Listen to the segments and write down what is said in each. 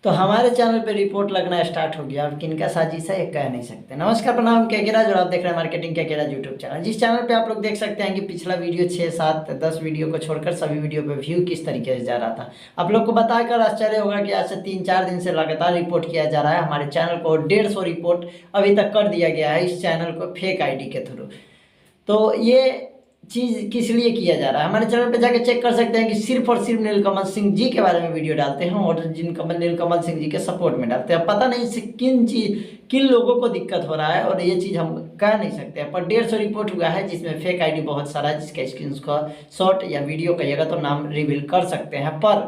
तो हमारे चैनल पे रिपोर्ट लगना स्टार्ट हो गया। अब किनका साजिश है ये कह नहीं सकते। नमस्कार, प्रणाम, केकेराज और आप देख रहे हैं मार्केटिंग केकेराज यूट्यूब चैनल। जिस चैनल पे आप लोग देख सकते हैं कि पिछला वीडियो 6, 7, 10 वीडियो को छोड़कर सभी वीडियो पे व्यू किस तरीके से जा रहा था। आप लोग को बताकर आश्चर्य होगा कि आज से 3-4 दिन से लगातार रिपोर्ट किया जा रहा है। हमारे चैनल को 150 रिपोर्ट अभी तक कर दिया गया है इस चैनल को फेक आई के थ्रू। तो ये चीज़ किस लिए किया जा रहा है, हमारे चैनल पे जाके चेक कर सकते हैं कि सिर्फ और सिर्फ नीलकमल सिंह जी के बारे में वीडियो डालते हैं और नीलकमल सिंह जी के सपोर्ट में डालते हैं। पता नहीं इससे किन लोगों को दिक्कत हो रहा है और ये चीज़ हम कह नहीं सकते। पर 150 रिपोर्ट हुआ है जिसमें फेक आईडी बहुत सारा है, जिसका स्क्रीन शॉट या वीडियो कहिएगा तो नाम रिवील कर सकते हैं। पर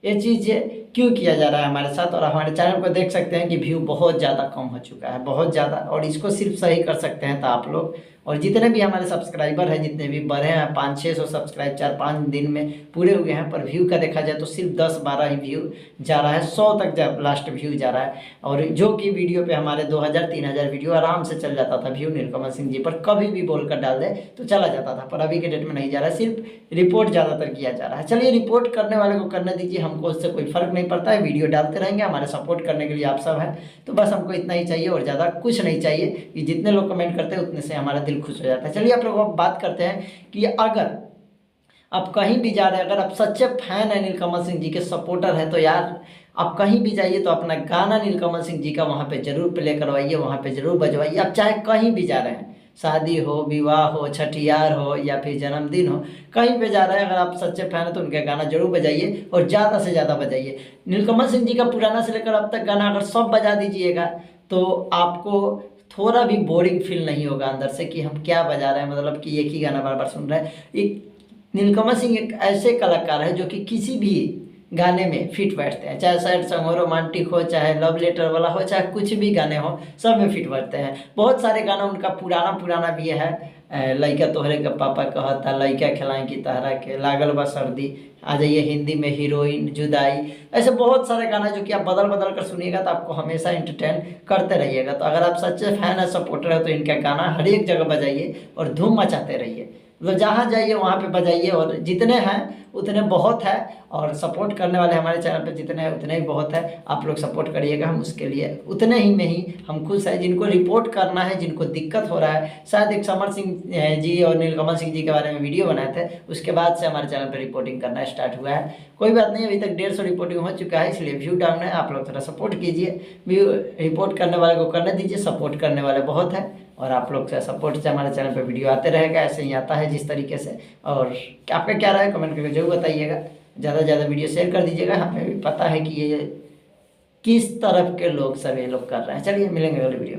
ये चीज़ क्यों किया जा रहा है हमारे साथ, और हमारे चैनल को देख सकते हैं कि व्यू बहुत ज़्यादा कम हो चुका है, बहुत ज़्यादा। और इसको सिर्फ सही कर सकते हैं तो आप लोग और जितने भी हमारे सब्सक्राइबर हैं, जितने भी बढ़े हैं, 500-600 सब्सक्राइब 4-5 दिन में पूरे हुए हैं। पर व्यू का देखा जाए तो सिर्फ 10-12 ही व्यू जा रहा है, 100 तक लास्ट व्यू जा रहा है। और जो कि वीडियो पे हमारे 2000-3000 वीडियो आराम से चल जाता था व्यू नीलकमल सिंह जी पर कभी भी बोलकर डाल दे तो चला जाता था। पर अभी के डेट में नहीं जा रहा है, सिर्फ रिपोर्ट ज़्यादातर किया जा रहा है। चलिए, रिपोर्ट करने वाले को करने दीजिए, हमको उससे कोई फर्क नहीं पड़ता है। वीडियो डालते रहेंगे, हमारे सपोर्ट करने के लिए आप सब हैं। तो बस हमको इतना ही चाहिए और ज़्यादा कुछ नहीं चाहिए कि जितने लोग कमेंट करते हैं उतने से हमारा दिल खुश हो जाता है। चलिए, आप लोग बात करते हैं कि अगर आप कहीं भी जा रहे हैं, अगर आप सच्चे फैन हैं नीलकमल सिंह जी के सपोर्टर हैं, तो यार आप कहीं भी जाइए तो अपना गाना नीलकमल सिंह जी का वहाँ पे जरूर प्ले करवाइए, वहाँ पे जरूर बजवाइए। आप चाहे कहीं भी जा रहे हैं, शादी हो, विवाह हो, छठियार हो या फिर जन्मदिन हो, कहीं पे जा रहे हैं, अगर आप सच्चे फैन हैं तो उनका गाना जरूर बजाइए और ज़्यादा से ज़्यादा बजाइए। नीलकमल सिंह जी का पुराना से लेकर अब तक गाना अगर सब बजा दीजिएगा तो आपको थोड़ा भी बोरिंग फील नहीं होगा अंदर से कि हम क्या बजा रहे हैं, मतलब कि एक ही गाना बार बार सुन रहे हैं। एक नीलकमल सिंह एक ऐसे कलाकार है जो कि किसी भी गाने में फिट बैठते हैं, चाहे सैड सॉन्ग हो, रोमांटिक हो, चाहे लव लेटर वाला हो, चाहे कुछ भी गाने हो, सब में फिट बैठते हैं। बहुत सारे गाना उनका पुराना भी है। लइका तोहरे के पापा कहता, लइका खिलाएं की तहरा के, लागल बा सर्दी, आ जाइए हिंदी में, हीरोइन, जुदाई, ऐसे बहुत सारे गाना जो कि आप बदल बदल कर सुनिएगा तो आपको हमेशा एंटरटेन करते रहिएगा। तो अगर आप सच्चे फैन है, सपोर्टर है, तो इनका गाना हर एक जगह बजाइए और धूम मचाते रहिए। मतलब जहाँ जाइए वहाँ पे बजाइए और जितने हैं उतने बहुत है। और सपोर्ट करने वाले हमारे चैनल पे जितने हैं उतने ही बहुत है। आप लोग सपोर्ट करिएगा, हम उसके लिए उतने ही में ही हम खुश हैं। जिनको रिपोर्ट करना है, जिनको दिक्कत हो रहा है, शायद एक समर सिंह जी और नीलकमल सिंह जी के बारे में वीडियो बनाए थे, उसके बाद से हमारे चैनल पर रिपोर्टिंग करना स्टार्ट हुआ है। कोई बात नहीं, अभी तक 150 रिपोर्टिंग हो चुका है, इसलिए व्यू डाउन है। आप लोग थोड़ा सपोर्ट कीजिए, व्यू रिपोर्ट करने वाले को करने दीजिए, सपोर्ट करने वाले बहुत है। और आप लोग से सपोर्ट से हमारे चैनल पे वीडियो आते रहेगा, ऐसे ही आता है जिस तरीके से। और आपका क्या राय है कमेंट करके जरूर बताइएगा। ज़्यादा से ज़्यादा वीडियो शेयर कर दीजिएगा, हमें भी पता है कि ये किस तरफ के लोग सब ये लोग कर रहे हैं। चलिए, मिलेंगे अगले वीडियो।